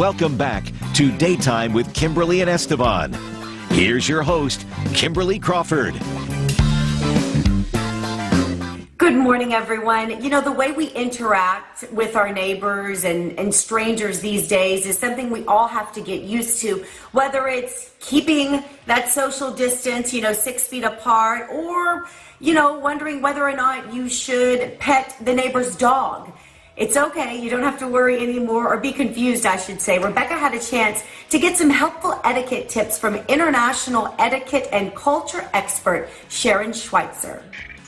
Welcome back to Daytime with Kimberly and Esteban. Here's your host, Kimberly Crawford. Good morning, everyone. You know, the way we interact with our neighbors and strangers these days is something we all have to get used to, whether it's keeping that social distance, 6 feet apart, or, wondering whether or not you should pet the neighbor's dog. It's okay. You don't have to worry anymore, or be confused, I should say. Rebecca had a chance to get some helpful etiquette tips from international etiquette and culture expert Sharon Schweitzer.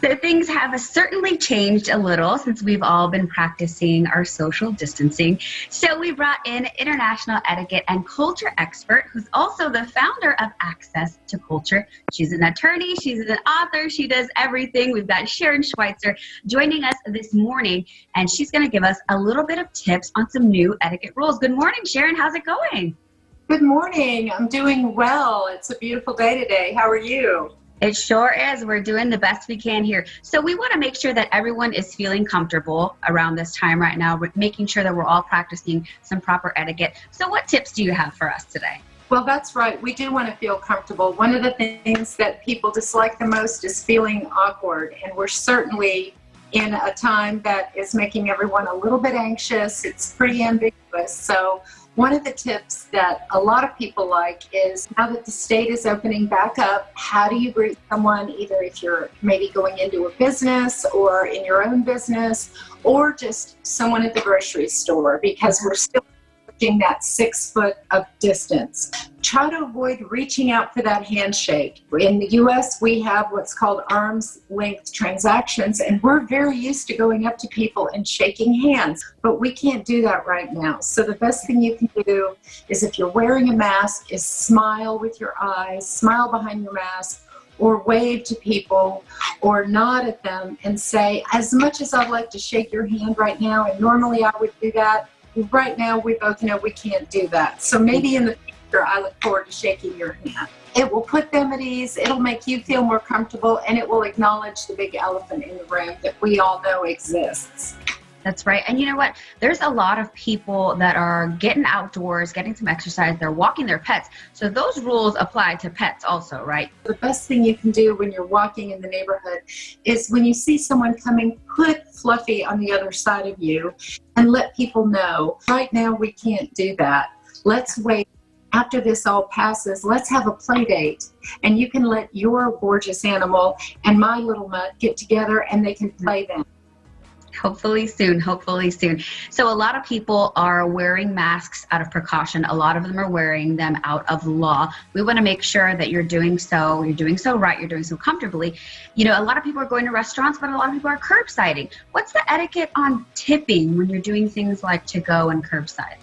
So things have certainly changed a little since we've all been practicing our social distancing. So we brought in international etiquette and culture expert, who's also the founder of Access to Culture. She's an attorney, she's an author, she does everything. We've got Sharon Schweitzer joining us this morning, and she's going to give us a little bit of tips on some new etiquette rules. Good morning, Sharon. How's it going? Good morning. I'm doing well. It's a beautiful day today. How are you? It sure is. We're doing the best we can here. So we want to make sure that everyone is feeling comfortable around this time right now. We're making sure that we're all practicing some proper etiquette. So what tips do you have for us today? Well, that's right. We do want to feel comfortable. One of the things that people dislike the most is feeling awkward. And we're certainly in a time that is making everyone a little bit anxious. It's pretty ambiguous. So one of the tips that a lot of people like is, now that the state is opening back up, how do you greet someone, either if you're maybe going into a business or in your own business, or just someone at the grocery store, because we're still pushing that 6 foot of distance. Try to avoid reaching out for that handshake. In the U.S., we have what's called arm's length transactions, and we're very used to going up to people and shaking hands, but we can't do that right now. So the best thing you can do is, if you're wearing a mask, is smile with your eyes, smile behind your mask, or wave to people, or nod at them and say, as much as I'd like to shake your hand right now, and normally I would do that, right now we both know we can't do that. So maybe in the future, I look forward to shaking your hand. It will put them at ease, it'll make you feel more comfortable, and it will acknowledge the big elephant in the room that we all know exists. That's right. And you know what? There's a lot of people that are getting outdoors, getting some exercise. They're walking their pets. So those rules apply to pets also, right? The best thing you can do when you're walking in the neighborhood is, when you see someone coming, put Fluffy on the other side of you and let people know. Right now, we can't do that. Let's wait. After this all passes, let's have a play date, and you can let your gorgeous animal and my little mutt get together and they can play then. Hopefully soon, hopefully soon. So a lot of people are wearing masks out of precaution. A lot of them are wearing them out of law. We want to make sure that you're doing so right, you're doing so comfortably. A lot of people are going to restaurants, but a lot of people are curbsiding. What's the etiquette on tipping when you're doing things like to-go and curbside?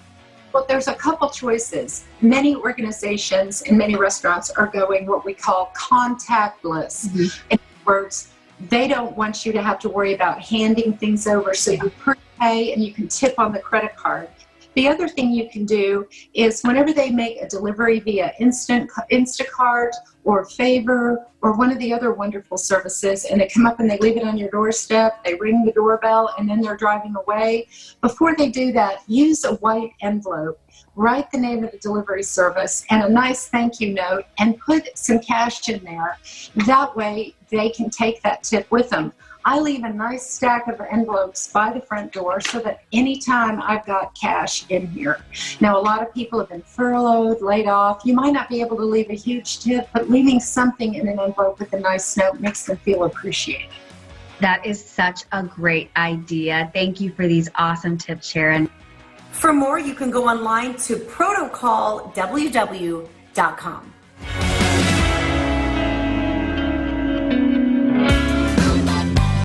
Well, there's a couple choices. Many organizations and many restaurants are going what we call contactless. Mm-hmm. In other words, they don't want you to have to worry about handing things over, so you prepay and you can tip on the credit card. The other thing you can do is, whenever they make a delivery via Instacart or Favor or one of the other wonderful services, and they come up and they leave it on your doorstep, they ring the doorbell, and then they're driving away. Before they do that, use a white envelope, write the name of the delivery service and a nice thank you note, and put some cash in there. That way they can take that tip with them. I leave a nice stack of envelopes by the front door so that anytime I've got cash in here. Now, a lot of people have been furloughed, laid off. You might not be able to leave a huge tip, but leaving something in an envelope with a nice note makes them feel appreciated. That is such a great idea. Thank you for these awesome tips, Sharon. For more, you can go online to protocolww.com.